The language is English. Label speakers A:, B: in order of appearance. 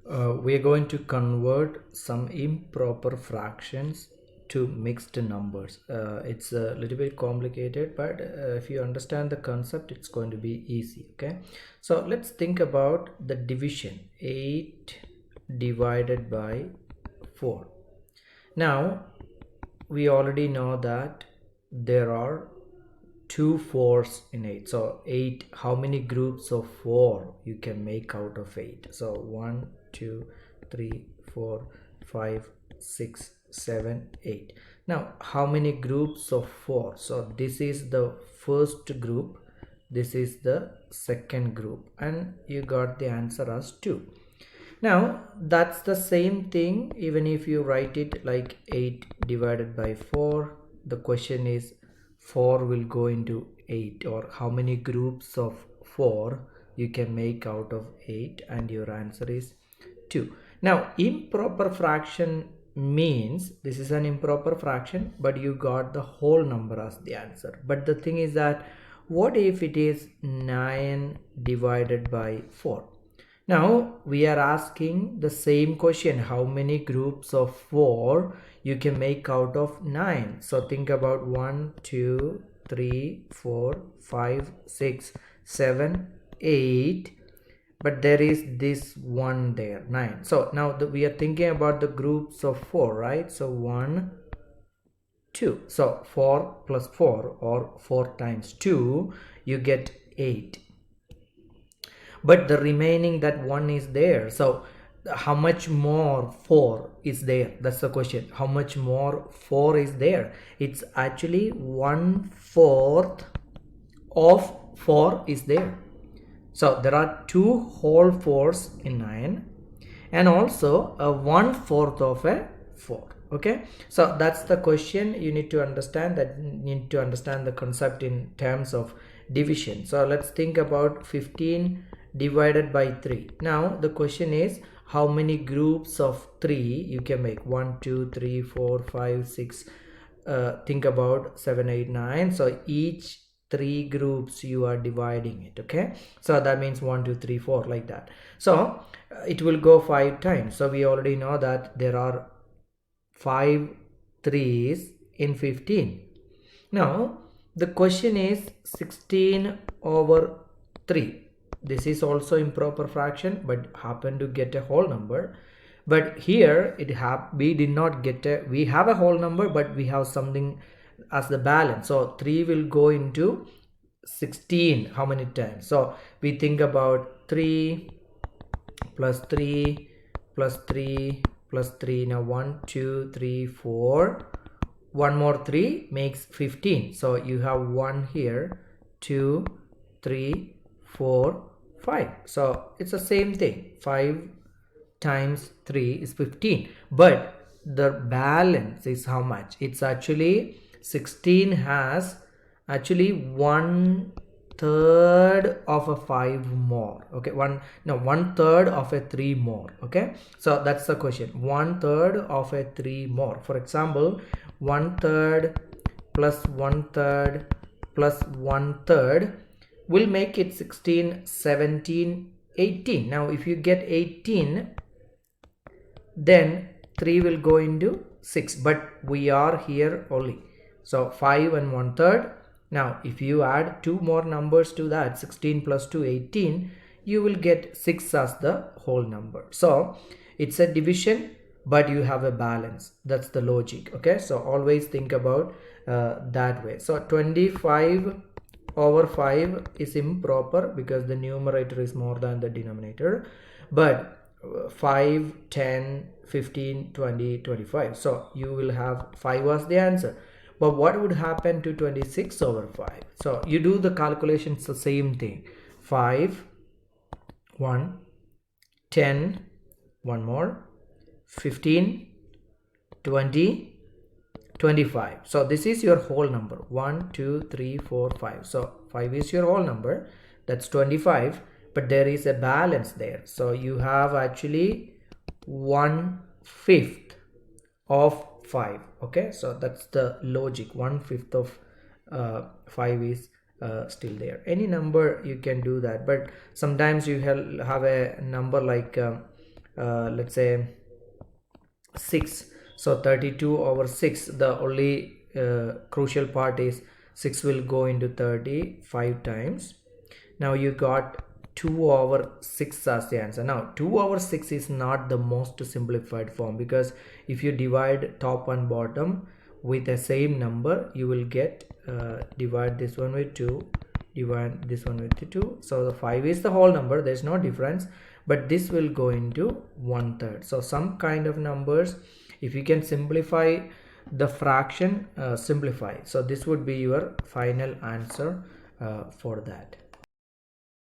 A: We are going to convert some improper fractions to mixed numbers. It's a little bit complicated, but if you understand the concept, it's going to be easy. Okay, so let's think about the division 8 divided by 4. Now we already know that there are two fours in 8. So 8, how many groups of 4 you can make out of 8? So 1 2 3 4 5 6 7 8. Now how many groups of 4? So this is the first group, this is the second group, and you got the answer as 2. Now that's the same thing even if you write it like 8 divided by 4. The question is 4 will go into 8, or how many groups of 4 you can make out of 8, and your answer is 2. Now improper fraction means this is an improper fraction, but you got the whole number as the answer. But the thing is that what if it is 9 divided by 4? Now we are asking the same question, how many groups of 4 you can make out of 9. So think about 1 2 3 4 5 6 7 8, but there is this one there, 9. So now we are thinking about the groups of 4, right? So 1 2, so 4 plus 4, or 4 times 2, you get 8. But the remaining that 1 is there, so how much more 4 is there? That's the question. How much more 4 is there? It's actually 1/4 of 4 is there. So there are 2 whole 4s in 9, and also a 1/4 of a 4. Okay, so that's the question. You need to understand that, you need to understand the concept in terms of division. So let's think about 15 divided by 3. Now the question is how many groups of 3 you can make. 1 2 3 4 5 6, think about 7 8 9. So each 3 groups you are dividing it. Okay, so that means 1 2 3 4, like that. So it will go 5 times. So we already know that there are 5 3s in 15. Now the question is 16 over 3. This is also improper fraction, but happen to get a whole number. But here we did not get we have a whole number, but we have something as the balance. So 3 will go into 16 how many times? So we think about 3 plus 3 plus 3 plus 3. Now 1 2 3 4, one more 3 makes 15. So you have 1 here, 2 3 4 5. So it's the same thing. 5 times 3 is 15, but the balance is how much? It's actually 16 has actually 1/3 of a 5 more. Okay, 1/3 of a 3 more. Okay, so that's the question. 1/3 of a 3 more. For example, 1/3 plus 1/3 plus 1/3 will make it 16 17 18. Now if you get 18, then 3 will go into 6, but we are here only. So 5 and 1/3. Now if you add 2 more numbers to that, 16 plus 2 18, you will get 6 as the whole number. So it's a division, but you have a balance. That's the logic. Okay, so always think about that way. So 25 over 5 is improper because the numerator is more than the denominator, but 5 10 15 20 25, so you will have 5 as the answer. But what would happen to 26 over 5? So you do the calculations, the same thing. 5 1 10, one more, 15 20 25. So this is your whole number. 1 2 3 4 5. So 5 is your whole number, that's 25, but there is a balance there. So you have actually 1/5 of 5. Okay, so that's the logic. 1/5 of 5 is still there. Any number you can do that, but sometimes you have a number like let's say 6. So 32 over 6, the only crucial part is 6 will go into 30 5 times. Now you got 2 over 6 as the answer. Now 2 over 6 is not the most simplified form, because if you divide top and bottom with the same number, you will get divide this one with 2, divide this one with 2. So the 5 is the whole number, there's no difference, but this will go into 1/3. So some kind of numbers, if you can simplify the fraction, simplify. So this would be your final answer for that.